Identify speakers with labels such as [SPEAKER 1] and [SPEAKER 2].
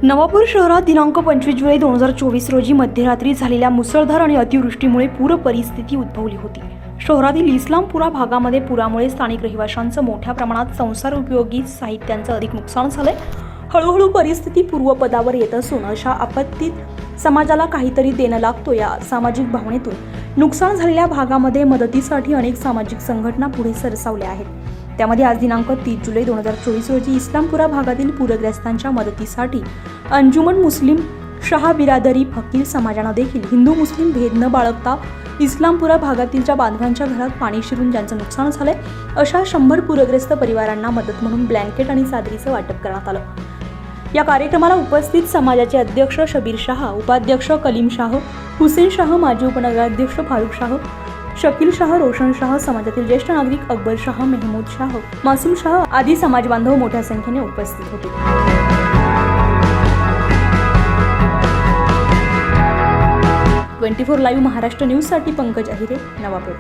[SPEAKER 1] नवापूर शहरात दिनांक 25 जुलै 2024 रोजी मध्यरात्री झालेल्या मुसळधार आणि अतिवृष्टीमुळे पूर परिस्थिती उद्भवली होती। शहरातील इस्लामपुरा भागामध्ये पुरामुळे स्थानिक रहिवाशांचं मोठ्या प्रमाणात संसार उपयोगी साहित्यांचं अधिक नुकसान झालंय। हळूहळू परिस्थिती पूर्वपदावर येत असून अशा आपत्तीत समाजाला काहीतरी देणं लागतो या सामाजिक भावनेतून नुकसान झालेल्या भागामध्ये मदतीसाठी अनेक सामाजिक संघटना पुढे सरसावल्या आहेत। त्यामध्ये आज दिनांक 30 जुलै 2024 रोजी इस्लामपुरा भागातील पूरग्रस्तांच्या मदतीसाठी अंजुमन मुस्लिम शाह बिरादरी फकीर समाजानं देखील हिंदू मुस्लिम भेद न बाळगता इस्लामपुरा भागातीलच्या बांधवांच्या घरात पाणी शिरून ज्यांचं नुकसान झालंय अशा 100 पूरग्रस्त परिवारांना मदत म्हणून ब्लँकेट आणि चादरीचं वाटप करण्यात आलं। या कार्यक्रमाला उपस्थित समाजाचे अध्यक्ष शबीर शाह, उपाध्यक्ष कलीम शाह, हुसेन शाह, माजी उपनगराध्यक्ष फारुख शाह, शकील शाह, रोशन शाह, समाजातील ज्येष्ठ नागरिक अकबर शाह, मेहमूद शाह, मासूम शाह आदी समाज बांधव मोठ्या संख्येने उपस्थित होते। 24 लाईव्ह महाराष्ट्र न्यूज साठी पंकज अहिरे, नवापूर।